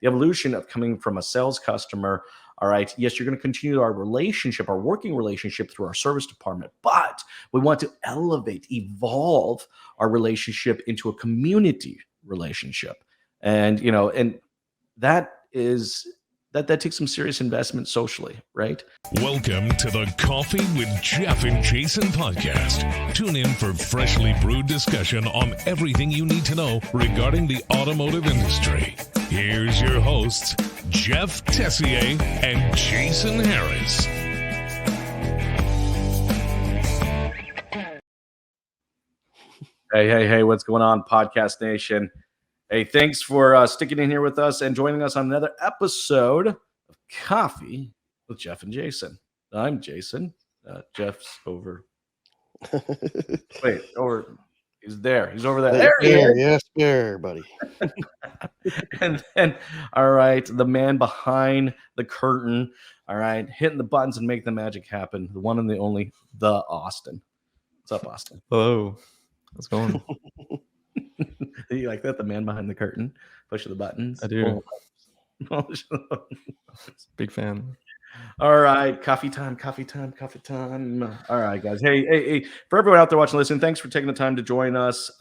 the evolution of coming from a sales customer. All right. Yes, you're going to continue our relationship, our working relationship through our service department, but we want to elevate, evolve our relationship into a community relationship. And, and that is that takes some serious investment socially, right? Welcome to the Coffee with Jeff and Jason podcast. Tune in for freshly brewed discussion on everything you need to know regarding the automotive industry. Here's your hosts, Jeff Tessier and Jason Harris. Hey, what's going on, Podcast Nation? Hey, thanks for sticking in here with us and joining us on another episode of Coffee with Jeff and Jason. I'm Jason. Jeff's over. Wait, over. He's there. He's over there. There he is. Yes, there, buddy. And then, all right, the man behind the curtain. All right, hitting the buttons and make the magic happen. The one and the only, the Austin. What's up, Austin? Hello. How's it going? You like that? The man behind the curtain, pushing the buttons. I do. Big fan. All right, coffee time. All right, guys. Hey, for everyone out there watching, listen, thanks for taking the time to join us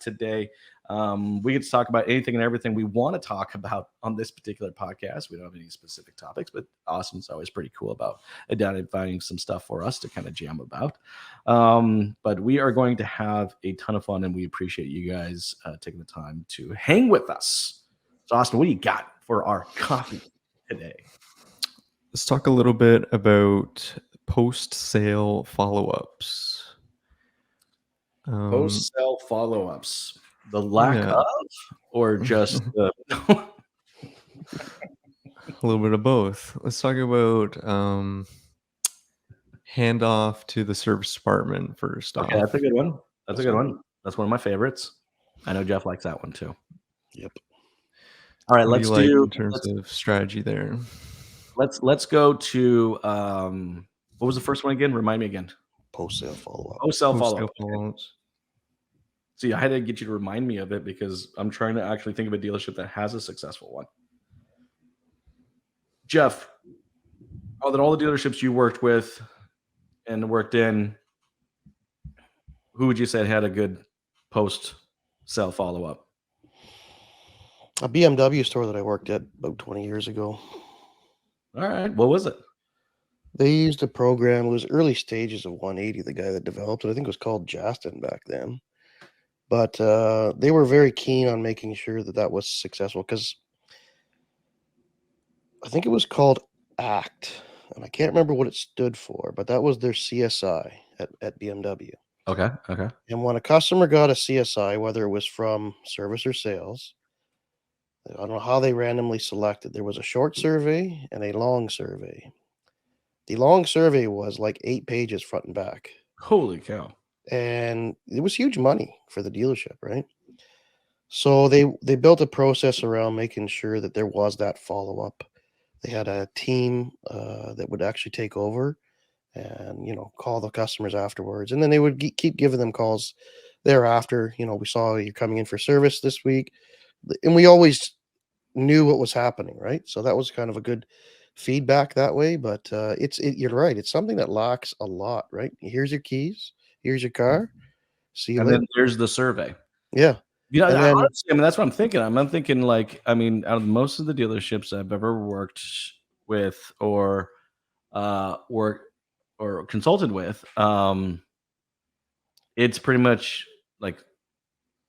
today. We get to talk about anything and everything we want to talk about on this particular podcast. We don't have any specific topics, but Austin's always pretty cool about identifying some stuff for us to kind of jam about. But we are going to have a ton of fun, and we appreciate you guys taking the time to hang with us. So, Austin, what do you got for our coffee today? Let's talk a little bit about post-sale follow-ups. Post-sale follow-ups. The lack of, or just the... A little bit of both. Let's talk about handoff to the service department first. Okay, that's a good one. That's a good one. That's one of my favorites. I know Jeff likes that one too. Yep. All right, let's do in terms of strategy there. Let's go to what was the first one again? Remind me again. Post-sale follow-up. Post-sale follow-up. Follow-ups. See, I had to get you to remind me of it because I'm trying to actually think of a dealership that has a successful one. Jeff, all the dealerships you worked with and worked in, who would you say had a good post-sale follow-up? A BMW store that I worked at about 20 years ago. All right. What was it? They used a program. It was early stages of 180, the guy that developed it. I think it was called Justin back then. But they were very keen on making sure that was successful because I think it was called ACT. And I can't remember what it stood for, but that was their CSI at BMW. Okay. And when a customer got a CSI, whether it was from service or sales, I don't know how they randomly selected. There was a short survey and a long survey. The long survey was like 8 pages front and back. Holy cow. And it was huge money for the dealership, right? So they built a process around making sure that there was that follow-up. They had a team that would actually take over and, call the customers afterwards. And then they would keep giving them calls thereafter. We saw you're coming in for service this week. And we always knew what was happening, right? So that was kind of a good feedback that way. But you're right. It's something that lacks a lot, right? Here's your keys. Here's your car. See you later. Then there's the survey. Yeah. Honestly, that's what I'm thinking. I'm thinking out of most of the dealerships I've ever worked with or consulted with, it's pretty much like,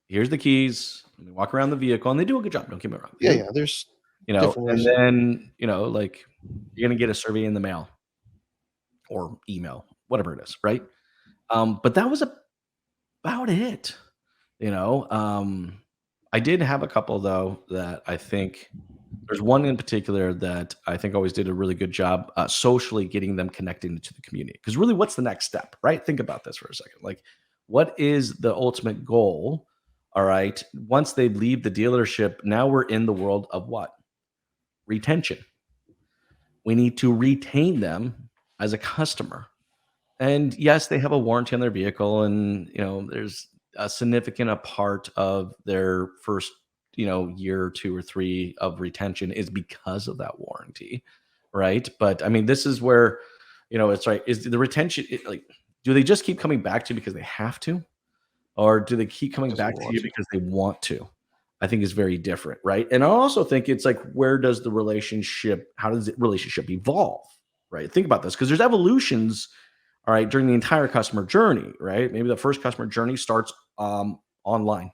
here's the keys. Let me walk around the vehicle, and they do a good job. Don't get me wrong. Yeah. There's, and then, like you're going to get a survey in the mail or email, whatever it is. Right. But that was about it. I did have a couple though that I think there's one in particular that I think always did a really good job socially getting them connected into the community. Because really, what's the next step, right? Think about this for a second. Like, what is the ultimate goal? All right. Once they leave the dealership, now we're in the world of what? Retention. We need to retain them as a customer. And yes, they have a warranty on their vehicle, and there's a significant part of their first year or 2 or 3 of retention is because of that warranty, right? But I mean, this is where, it's right. Is the retention like, do they just keep coming back to you because they have to, or do they keep coming Because they back to want you to. because they want to? I think is very different, right? And I also think it's like, where does the relationship, how does the relationship evolve, right? Think about this, because there's evolutions, all right, during the entire customer journey, right? Maybe the first customer journey starts online,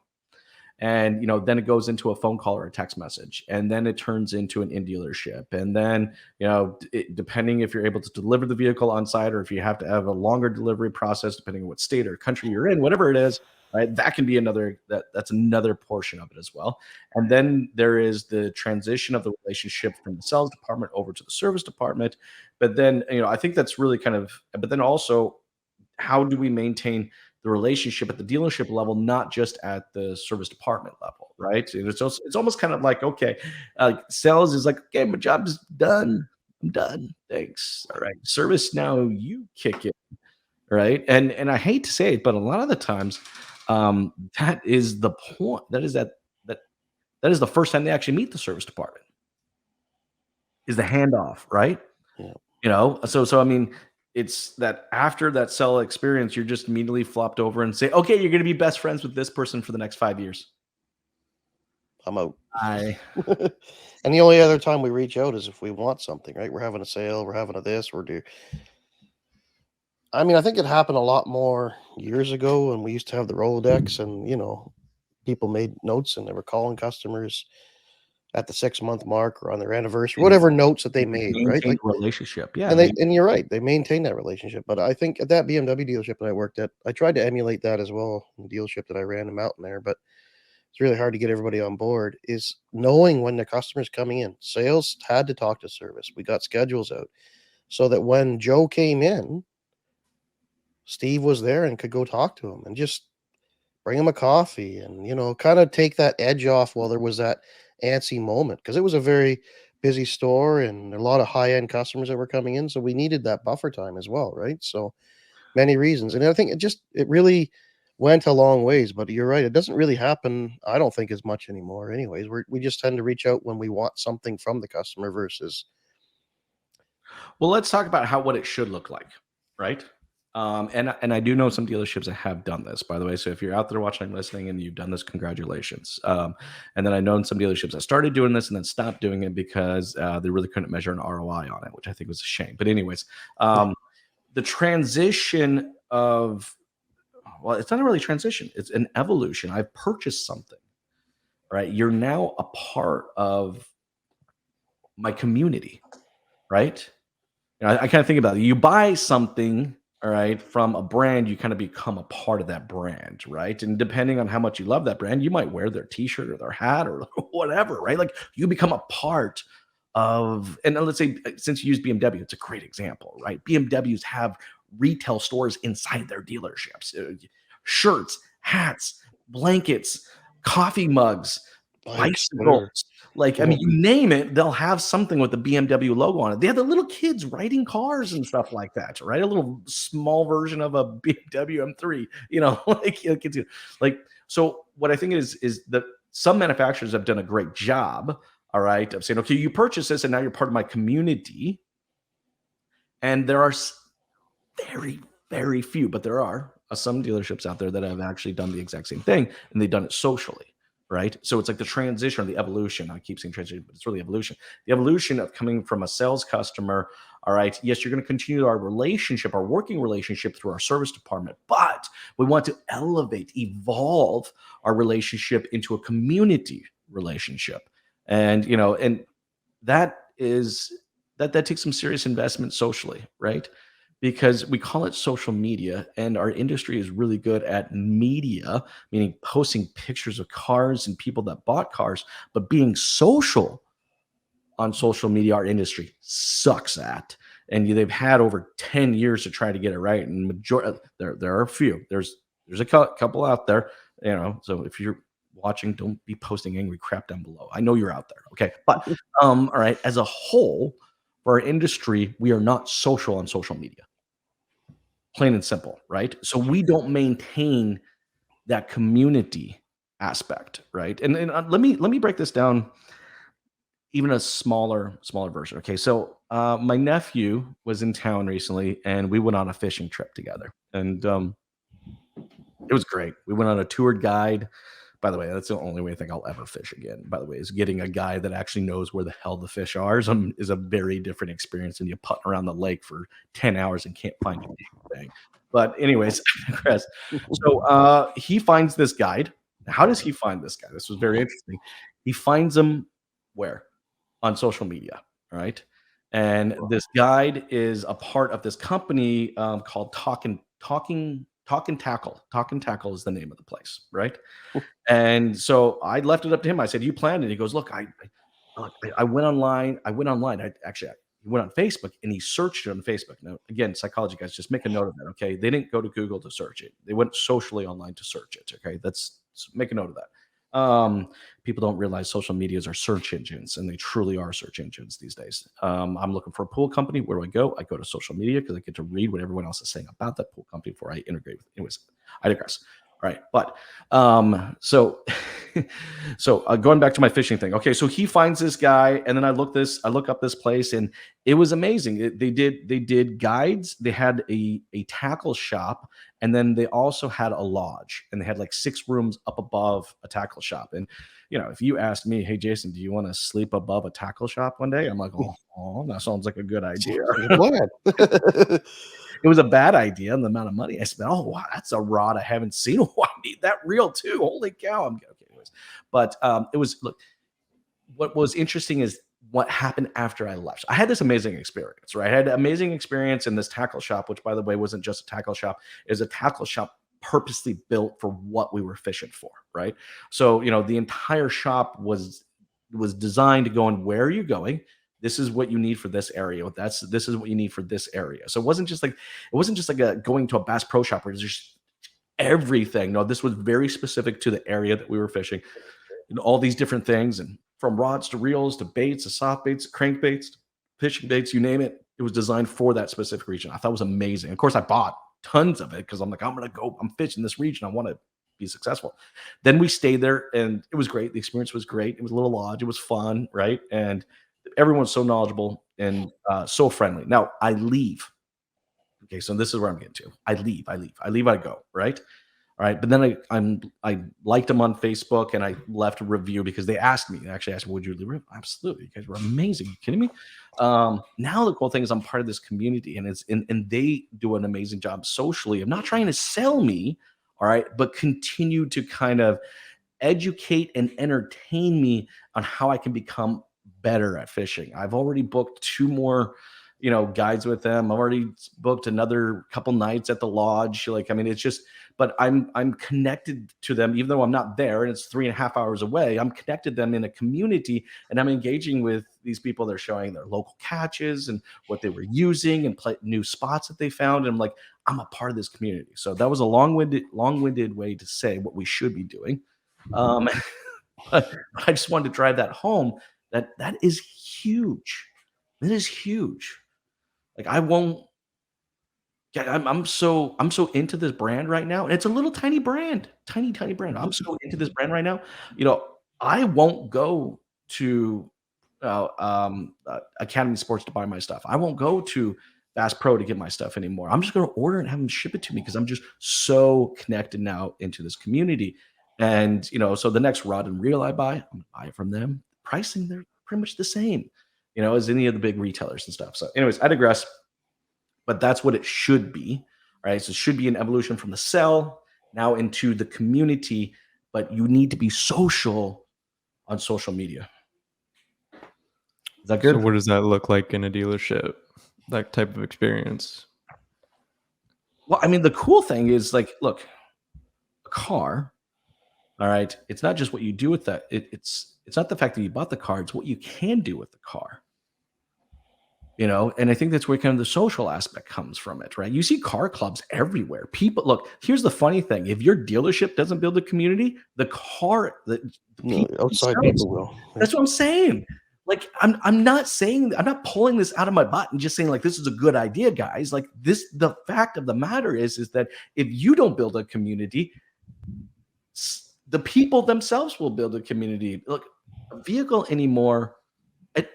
and then it goes into a phone call or a text message, and then it turns into an in dealership, and then depending if you're able to deliver the vehicle on site, or if you have to have a longer delivery process, depending on what state or country you're in, whatever it is, right? That can be that's another portion of it as well. And then there is the transition of the relationship from the sales department over to the service department. But then I think that's really kind of, but then also, how do we maintain the relationship at the dealership level, not just at the service department level, right? And it's almost kind of like, okay, sales is like, okay, my job's done. I'm done. Thanks. All right. Service, now you kick it, right? And I hate to say it, but a lot of the times, that is the point. That is the first time they actually meet the service department, is the handoff, right? Yeah. So I mean, it's that after that sell experience, you're just immediately flopped over and say, okay, you're going to be best friends with this person for the next 5 years. I'm out. I And the only other time we reach out is if we want something, right? We're having a sale, we're having a this, I mean, I think it happened a lot more years ago when we used to have the Rolodex, and people made notes and they were calling customers at the 6-month mark or on their anniversary, whatever notes that they made, right? maintain Like, a relationship. Yeah. and you're right, they maintain that relationship. But I think at that BMW dealership that I worked at, I tried to emulate that as well in the dealership that I ran in Mountain there, but it's really hard to get everybody on board, is knowing when the customer's coming in. Sales had to talk to service. We got schedules out so that when Joe came in, Steve was there and could go talk to him and just bring him a coffee and, kind of take that edge off while there was that antsy moment. Because it was a very busy store and a lot of high-end customers that were coming in. So we needed that buffer time as well, right? So many reasons. And I think it really went a long ways. But you're right, it doesn't really happen, I don't think, as much anymore anyways. We just tend to reach out when we want something from the customer versus. Well, let's talk about what it should look like, right? And I do know some dealerships that have done this, by the way. So if you're out there watching and listening and you've done this, congratulations. And then I know some dealerships that started doing this and then stopped doing it because they really couldn't measure an ROI on it, which I think was a shame. But anyways, the transition of, well, it's not really transition. It's an evolution. I've purchased something, right? You're now a part of my community, right? I kind of think about it. You buy something, all right, from a brand, you kind of become a part of that brand, right? And depending on how much you love that brand, you might wear their t-shirt or their hat or whatever, right? Like, you become a part of, and let's say, since you use BMW, it's a great example, right? BMWs have retail stores inside their dealerships, shirts, hats, blankets, coffee mugs, Bikes, whatever. bicycles. Like, I mean, you name it, they'll have something with the BMW logo on it. They have the little kids riding cars and stuff like that, right? A little small version of a BMW M3, like, so what I think is that some manufacturers have done a great job, all right, of saying, okay, you purchase this and now you're part of my community. And there are very, very few, but there are some dealerships out there that have actually done the exact same thing, and they've done it socially. Right. So it's like the transition or the evolution. I keep saying transition, but it's really evolution. The evolution of coming from a sales customer. All right. Yes, you're going to continue our relationship, our working relationship through our service department, but we want to elevate, evolve our relationship into a community relationship. And, and that takes some serious investment socially. Right. Because we call it social media, and our industry is really good at media, meaning posting pictures of cars and people that bought cars, but being social on social media, our industry sucks at. And they've had over 10 years to try to get it right. And there are a few. There's a couple out there, so if you're watching, don't be posting angry crap down below. I know you're out there. Okay. But all right, as a whole, for our industry, we are not social on social media. Plain and simple, right? So we don't maintain that community aspect, right? And let me break this down even a smaller version. Okay, so my nephew was in town recently, and we went on a fishing trip together, and it was great. We went on a toured guide. By the way, that's the only way I think I'll ever fish again. By the way, is getting a guy that actually knows where the hell the fish are is a very different experience than you putting around the lake for 10 hours and can't find a damn thing. But anyways, I digress. So he finds this guide. How does he find this guy? This was very interesting. He finds him where? On social media, right? And this guide is a part of this company called Talk and Tackle. Talk and Tackle is the name of the place, right? And so I left it up to him. I said, "You planned it?" He goes, "Look, I went online. I went online. He went on Facebook and he searched it on Facebook. Now, again, psychology guys, just make a note of that. Okay, they didn't go to Google to search it. They went socially online to search it. Okay, make a note of that. People don't realize social medias are search engines, and they truly are search engines these days. I'm looking for a pool company. Where do I go? I go to social media because I get to read what everyone else is saying about that pool company before I integrate with it. Anyways, I digress. All right, but so going back to my fishing thing. Okay, so he finds this guy, and then I look up this place, and it was amazing. They did guides. They had a tackle shop, and then they also had a lodge, and they had like 6 rooms up above a tackle shop. And if you asked me, "Hey Jason, do you want to sleep above a tackle shop one day?" I'm like, "Oh, that sounds like a good idea." It was a bad idea, and the amount of money I spent. Oh wow, that's a rod I haven't seen. Oh, I need that reel too. Holy cow! Okay, anyways. But it was look. What was interesting is what happened after I left. I had this amazing experience, right? I had an amazing experience in this tackle shop, which, by the way, wasn't just a tackle shop. It was a tackle shop purposely built for what we were fishing for, right? So the entire shop was designed to go on, where are you going? This is what you need for this area. This is what you need for this area. So it wasn't just like going to a Bass Pro Shop where there's just everything. No, this was very specific to the area that we were fishing, and all these different things, and from rods to reels to baits to soft baits, crankbaits, fishing baits, you name it. It was designed for that specific region. I thought it was amazing. Of course, I bought tons of it because I'm like, I'm fishing this region. I want to be successful. Then we stayed there, and it was great. The experience was great. It was a little lodge. It was fun, right? And everyone's so knowledgeable and so friendly. Now I leave. Okay, so this is where I'm getting to. I leave. I go, right? All right. But then I liked them on Facebook, and I left a review because they actually asked me, "Would you leave a review?" Absolutely. You guys were amazing. Are you kidding me? Now the cool thing is I'm part of this community, and they do an amazing job socially. I'm not trying to sell me, all right, but continue to kind of educate and entertain me on how I can become better at fishing. I've already booked 2 more, guides with them. I've already booked another couple nights at the lodge. It's just, but I'm connected to them, even though I'm not there and it's 3.5 hours away. I'm connected them in a community, and I'm engaging with these people. They're showing their local catches and what they were using and new spots that they found. And I'm like, I'm a part of this community. So that was a long-winded way to say what we should be doing. But I just wanted to drive that home. That is huge. That is huge. Like I'm so into this brand right now, and it's a little tiny brand, tiny brand. I'm so into this brand right now. I won't go to Academy Sports to buy my stuff. I won't go to Bass Pro to get my stuff anymore. I'm just going to order and have them ship it to me because I'm just so connected now into this community. And so the next rod and reel I buy, I'm going to buy it from them. Pricing, they're pretty much the same, as any of the big retailers and stuff. So anyways, I digress, but that's what it should be. Right. So it should be an evolution from the sell now into the community, but you need to be social on social media. Is that good? So what does that look like in a dealership? That type of experience? Well, the cool thing is, like, look, a car, all right, it's not just what you do with that. It's not the fact that you bought the car, it's what you can do with the car. And I think that's where kind of the social aspect comes from it, right? You see car clubs everywhere. People, look, here's the funny thing. If your dealership doesn't build a community, the people outside people will. That's what I'm saying. Like, I'm not pulling this out of my butt and just saying, like, this is a good idea, guys. Like, the fact of the matter is that if you don't build a community, the people themselves will build a community. Look, a vehicle anymore,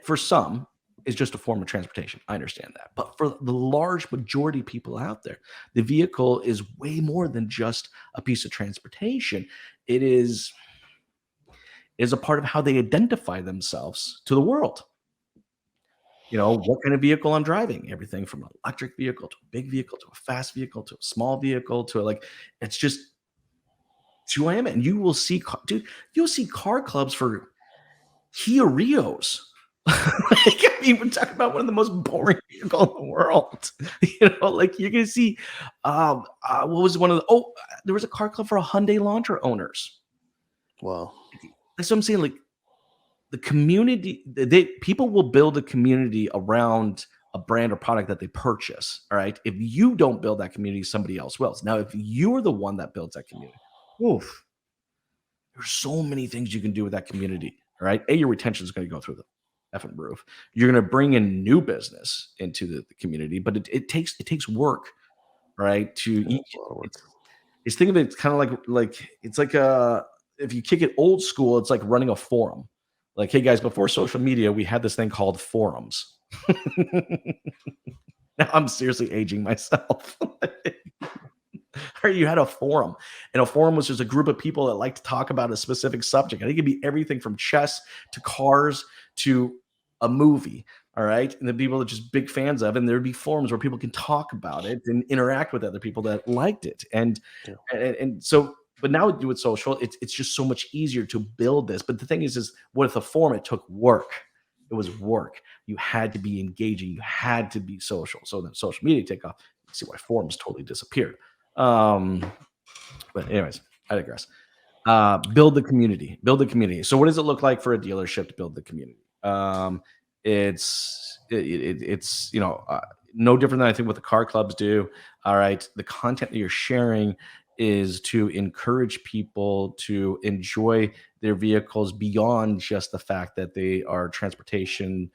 for some, is just a form of transportation. I understand that. But for the large majority of people out there, the vehicle is way more than just a piece of transportation. It is a part of how they identify themselves to the world. What kind of vehicle I'm driving, everything from an electric vehicle to a big vehicle to a fast vehicle to a small vehicle to it's just it's who I am. And you will see, dude, you'll see car clubs for Kia Rios. We're talking about one of the most boring vehicles in the world. You're gonna see, what was one of the? There was a car club for Hyundai Elantra owners. Wow. That's what I'm saying. Like the community, people will build a community around a brand or product that they purchase. All right. If you don't build that community, somebody else will. Now, if you're the one that builds that community, oof, there's so many things you can do with that community. All right. Your retention is going to go through the effing roof. You're going to bring in new business into the community, but it takes work, right? It's think of it kind of like it's like if you kick it old school, it's like running a forum. Like, hey guys, before social media, we had this thing called forums. Now I'm seriously aging myself. Or you had a forum, and a forum was just a group of people that like to talk about a specific subject. I think it'd be everything from chess to cars to a movie. All right. And the people that are just big fans of, and there'd be forums where people can talk about it and interact with other people that liked it. And so, but now we do it social. It's just so much easier to build this. But the thing is with a forum, it took work. It was work. You had to be engaging. You had to be social. So then social media take off. You see why forums totally disappeared. But anyways, I digress. Build the community. So what does it look like for a dealership to build the community? It's no different than I think what the car clubs do. All right. The content that you're sharing is to encourage people to enjoy their vehicles beyond just the fact that they are transportation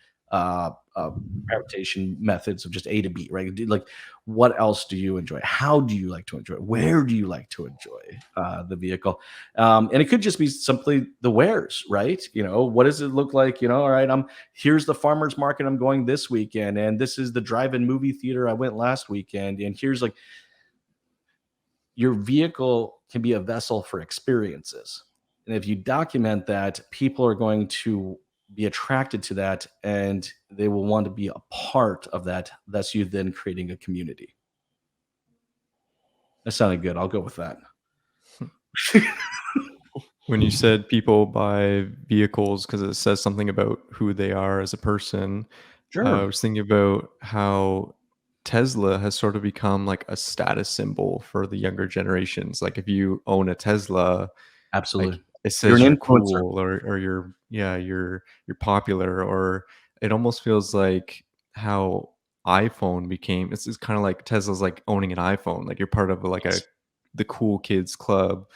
methods of just A to B, right? Like, what else do you enjoy? How do you like to enjoy it? Where do you like to enjoy the vehicle? And it could just be simply the wares, right? What does it look like? All right, here's the farmer's market I'm going this weekend, and this is the drive-in movie theater I went last weekend, and here's your vehicle can be a vessel for experiences. And if you document that, people are going to be attracted to that, and they will want to be a part of that. That's you then creating a community. That sounded good. I'll go with that. When you said people buy vehicles because it says something about who they are as a person, Sure. I was thinking about how Tesla has sort of become like a status symbol for the younger generations. Like if you own a Tesla, Absolutely. Like, it says You're you're an influencer. cool or you're popular, or it almost feels like how iPhone became. It's kind of like Tesla's like owning an iPhone. Like you're part of the cool kids club,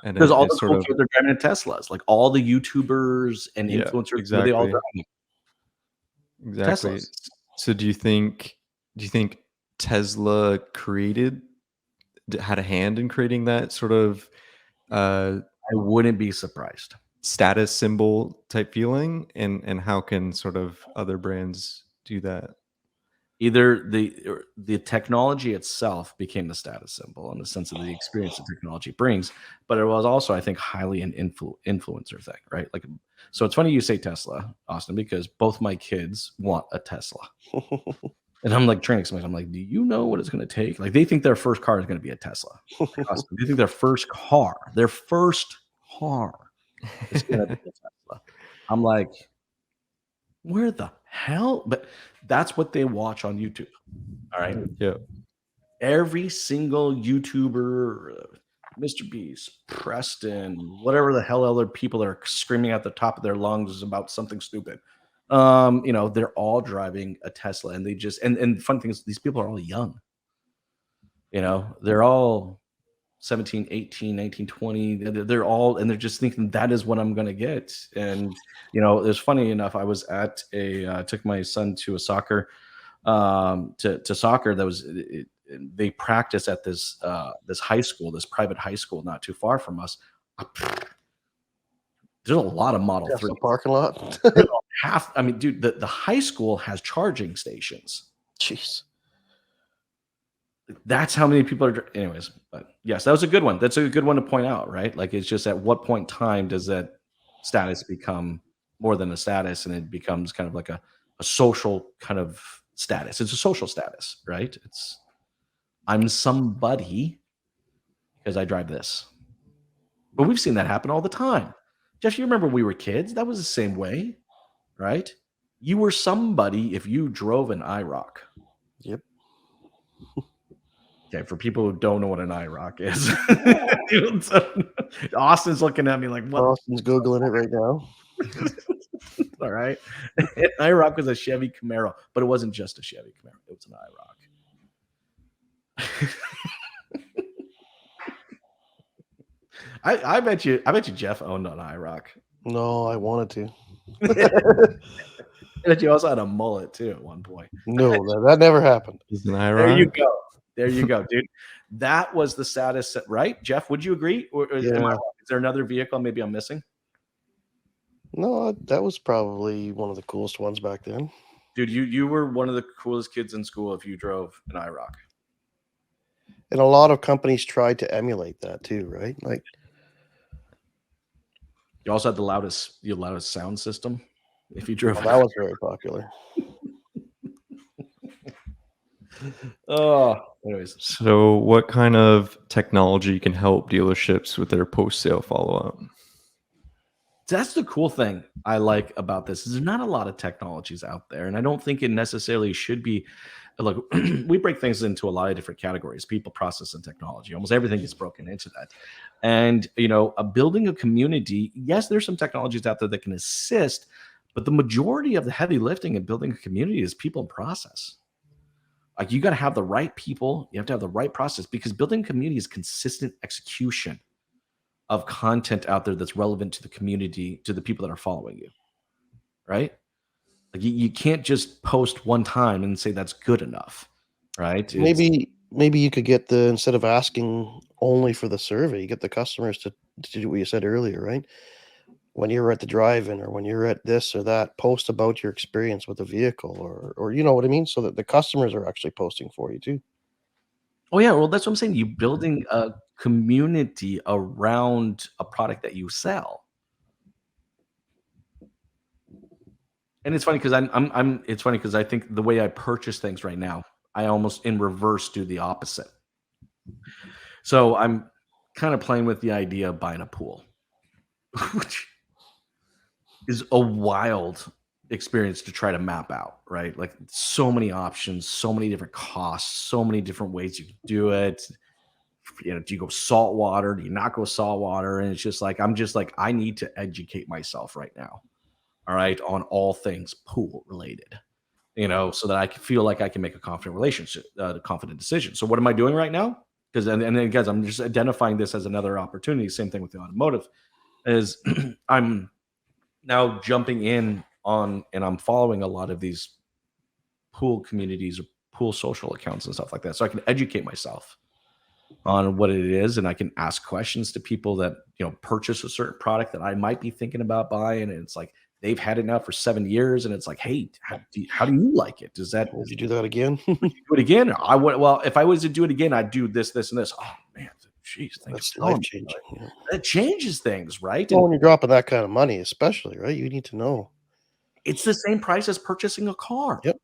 and Because all it's the sort cool of kids are driving Teslas. Like all the YouTubers and influencers, exactly. they all drive Exactly. Teslas. So do you think Tesla had a hand in creating that sort of I wouldn't be surprised. status symbol type feeling, and how can sort of other brands do that? Either the technology itself became the status symbol in the sense of the experience the technology brings, but it was also, I think, highly an influencer thing, right? Like, so it's funny you say Tesla, Austin, because both my kids want a Tesla. And I'm like training somebody. I'm like, do you know what it's going to take? Like, they think their first car is going to be a Tesla. Austin, they think their first car is going to be a Tesla. I'm like, where the hell? But that's what they watch on YouTube. All right. Yeah. Every single YouTuber, Mr. Beast, Preston, whatever the hell other people that are screaming at the top of their lungs about something stupid. They're all driving a Tesla, and they just and the fun thing is these people are all young. They're all 17, 18, 19, 20. They're all, and they're just thinking that is what I'm going to get. And, it's funny enough, I was at took my son to a soccer, to soccer that was, they practice at this high school, this private high school, not too far from us. There's a lot of Model That's 3. the parking lot. I mean, dude, the high school has charging stations. Jeez. That's how many people are. Anyways, but yes, that was a good one. That's a good one to point out, right? Like, it's just at what point in time does that status become more than a status, and it becomes kind of like a social kind of status. It's a social status, right? It's I'm somebody because I drive this. But we've seen that happen all the time. Jeff, you remember when we were kids? That was the same way, right? You were somebody if you drove an IROC. Yep. Okay, for people who don't know what an IROC is, Austin's looking at me like, what? Austin's Googling it right now. All right. An IROC was a Chevy Camaro, but it wasn't just a Chevy Camaro. It was an IROC. I bet you Jeff owned an IROC. No, I wanted to. I bet you also had a mullet too at one point. No, that never happened. Is an There you IROC? go. There you go, dude. That was the status, right? Jeff, would you agree? Or am I Yeah. wrong? Is there another vehicle maybe I'm missing? No, that was probably one of the coolest ones back then. Dude, you were one of the coolest kids in school if you drove an IROC. And a lot of companies tried to emulate that too, right? Like, You also had the loudest sound system if you drove. that was very popular. Oh, anyways. So, what kind of technology can help dealerships with their post-sale follow-up? That's the cool thing I like about this is there's not a lot of technologies out there, and I don't think it necessarily should be. Look, we break things into a lot of different categories: people, process, and technology. Almost everything gets broken into that. And building a community. Yes, there's some technologies out there that can assist, but the majority of the heavy lifting in building a community is people and process. Like, you got to have the right people, you have to have the right process, because building a community is consistent execution of content out there that's relevant to the community, to the people that are following you, right? Like, you can't just post one time and say that's good enough, right? Maybe you could get instead of asking only for the survey, you get the customers to do what you said earlier, right? When you're at the drive-in or when you're at this or that, post about your experience with the vehicle or you know what I mean? So that the customers are actually posting for you too. Oh yeah, well, that's what I'm saying. You building a community around a product that you sell. And it's funny because it's funny because I think the way I purchase things right now, I almost in reverse do the opposite. So I'm kind of playing with the idea of buying a pool, which is a wild experience to try to map out, right? Like, so many options, so many different costs, so many different ways you can do it. Do you go saltwater? Do you not go saltwater? And it's just like, I need to educate myself right now. All right. On all things pool related, so that I can feel like I can make a confident decision. So what am I doing right now? Because, and then guys, I'm just identifying this as another opportunity. Same thing with the automotive is I'm now jumping in on, and I'm following a lot of these pool communities or pool social accounts and stuff like that. So I can educate myself on what it is. And I can ask questions to people that, purchase a certain product that I might be thinking about buying. And it's like, they've had it now for 7 years. And it's like, hey, how do you like it? Would you do that again? do it again? I would. Well, if I was to do it again, I'd do this, this, and this. Oh man, jeez, That's life changing. Yeah. That changes things, right? Well, when you're dropping that kind of money, especially, right? You need to know. It's the same price as purchasing a car. Yep.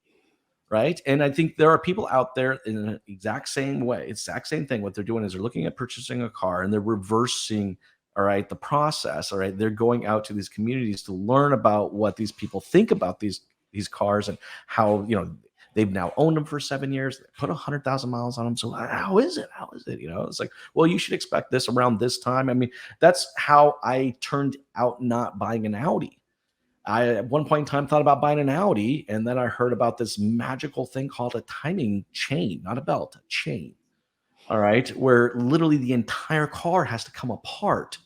Right. And I think there are people out there in the exact same way. Exact same thing. What they're doing is they're looking at purchasing a car and they're reversing, all right, the process. All right. They're going out to these communities to learn about what these people think about these cars and how, they've now owned them for 7 years. They put 100,000 miles on them. So how is it? It's like, well, you should expect this around this time. I mean, that's how I turned out not buying an Audi. I, at one point in time, thought about buying an Audi, and then I heard about this magical thing called a timing chain, not a belt, a chain. All right, where literally the entire car has to come apart.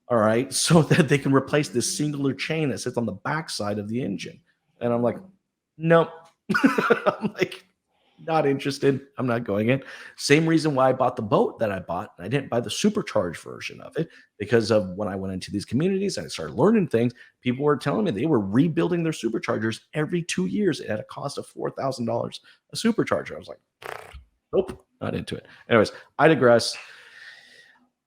All right, so that they can replace this singular chain that sits on the backside of the engine. And I'm like, nope. I'm like, Not interested. I'm not going in. Same reason why I bought the boat that I bought. I didn't buy the supercharged version of it because of when I went into these communities and I started learning things. People were telling me they were rebuilding their superchargers every 2 years at a cost of $4,000 a supercharger. I was like, nope, not into it. Anyways, I digress.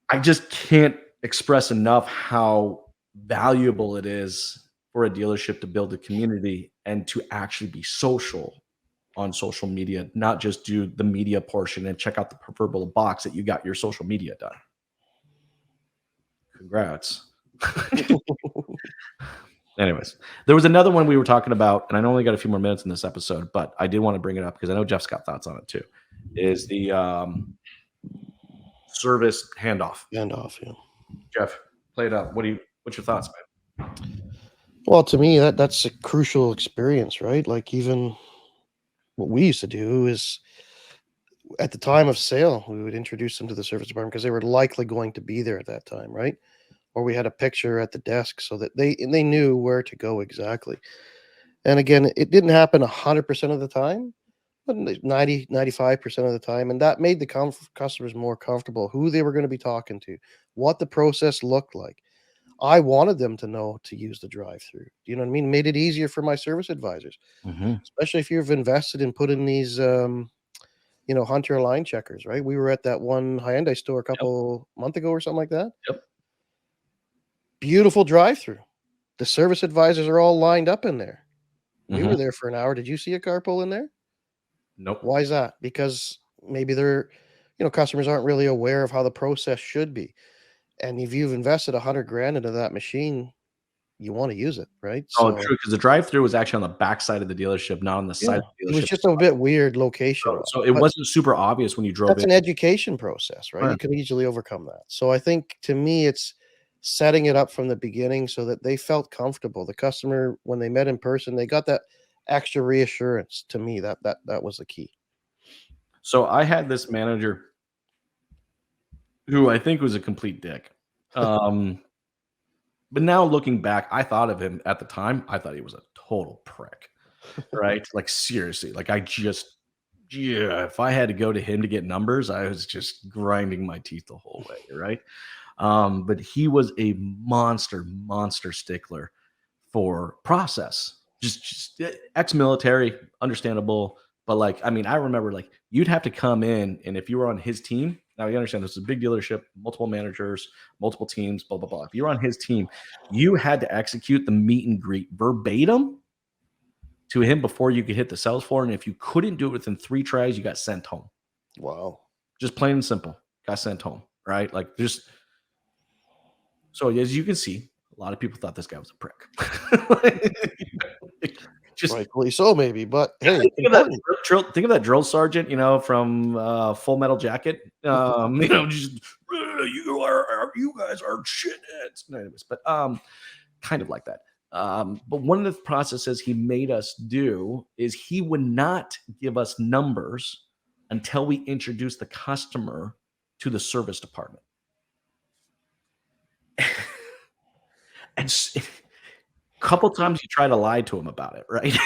I just can't express enough how valuable it is for a dealership to build a community and to actually be social on social media, not just do the media portion and check out the proverbial box that you got your social media done. Congrats. Anyways, there was another one we were talking about, and I only got a few more minutes in this episode, but I did want to bring it up because I know Jeff's got thoughts on it too. Is the service handoff. Handoff, yeah. Jeff, play it out. What's your thoughts, man? Well, to me, that's a crucial experience, right? Like even what we used to do is at the time of sale, we would introduce them to the service department because they were likely going to be there at that time, right? Or we had a picture at the desk so that they knew where to go exactly. And again, it didn't happen 100% of the time, but 90, 95% of the time. And that made the customers more comfortable, who they were going to be talking to, what the process looked like. I wanted them to know to use the drive-through. You know what I mean? Made it easier for my service advisors, especially if you've invested in putting these, Hunter line checkers, right? We were at that one Hyundai store a couple months ago or something like that. Yep. Beautiful drive-through. The service advisors are all lined up in there. We were there for an hour. Did you see a car pull in there? Nope. Why is that? Because maybe they're, customers aren't really aware of how the process should be. And if you've invested $100,000 into that machine, you want to use it, right? Oh, true. Because the drive-through was actually on the back side of the dealership, not on the side of the dealership. It was just a bit weird location. So it wasn't super obvious when you drove in. That's an education process, right? Right. You can easily overcome that. So I think to me, it's setting it up from the beginning so that they felt comfortable. The customer, when they met in person, they got that extra reassurance. To me, that was the key. So I had this manager who I think was a complete dick. But now looking back, I thought of him at the time. I thought he was a total prick, right? Like seriously, like if I had to go to him to get numbers, I was just grinding my teeth the whole way, right? But he was a monster stickler for process. Just ex-military, understandable. But I remember you'd have to come in, and if you were on his team, now you understand this is a big dealership, multiple managers, multiple teams, blah, blah, blah. If you're on his team, you had to execute the meet and greet verbatim to him before you could hit the sales floor. And if you couldn't do it within 3 tries, you got sent home. Wow. Just plain and simple. Got sent home, right? So as you can see, a lot of people thought this guy was a prick. Just rightfully so, maybe, but hey, think of that drill sergeant, from Full Metal Jacket. Just you guys are shitheads. Anyways, but kind of like that. But one of the processes he made us do is he would not give us numbers until we introduced the customer to the service department. And couple times you try to lie to him about it, right?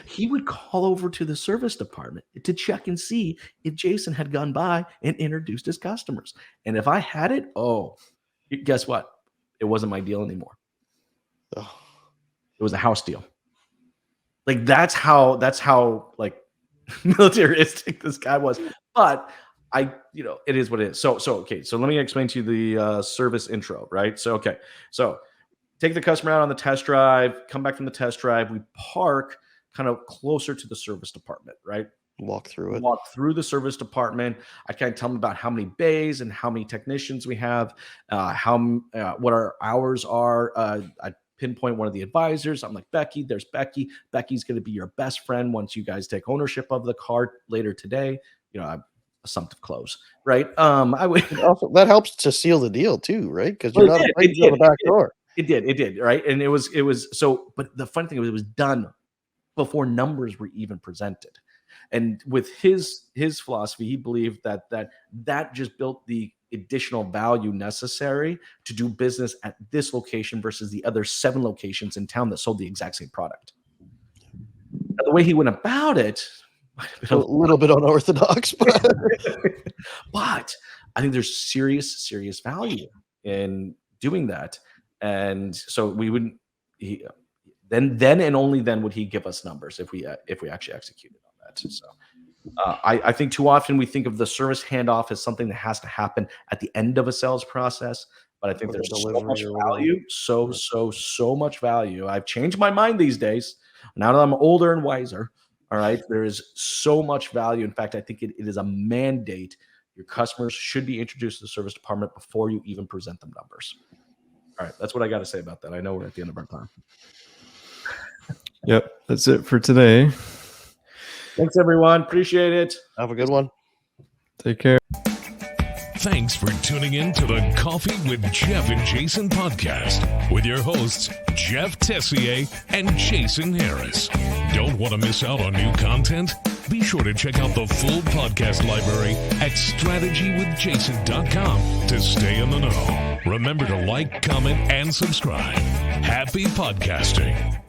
He would call over to the service department to check and see if Jason had gone by and introduced his customers. And if I had it, guess what? It wasn't my deal anymore. It was a house deal. That's how militaristic this guy was. But it is what it is. So okay. So let me explain to you the service intro, right? So take the customer out on the test drive, come back from the test drive. We park kind of closer to the service department, right? Walk through it. Walk through the service department. I kind of tell them about how many bays and how many technicians we have, what our hours are. I pinpoint one of the advisors. I'm like, Becky, there's Becky. Becky's going to be your best friend once you guys take ownership of the car later today. Assumptive close, right? I would also, that helps to seal the deal too, right? Because you're not afraid to go the back door. It did, right? And it was so, but the funny thing was it was done before numbers were even presented. And with his philosophy, he believed that just built the additional value necessary to do business at this location versus the other 7 locations in town that sold the exact same product. Now, the way he went about it A little bit unorthodox, but but I think there's serious value in doing that. And so we wouldn't. Then and only then would he give us numbers if we actually executed on that. So I think too often we think of the service handoff as something that has to happen at the end of a sales process. But I think Or the there's so delivery much or whatever. value, so much value. I've changed my mind these days. Now that I'm older and wiser, all right, there is so much value. In fact, I think it is a mandate. Your customers should be introduced to the service department before you even present them numbers. All right, that's what I got to say about that. I know we're at the end of our time. Yep, that's it for today. Thanks, everyone. Appreciate it. have a good one. Take care. Thanks for tuning in to the Coffee with Jeff and Jason podcast with your hosts, Jeff Tessier and Jason Harris. Don't want to miss out on new content? Be sure to check out the full podcast library at strategywithjason.com to stay in the know. Remember to like, comment, and subscribe. Happy podcasting.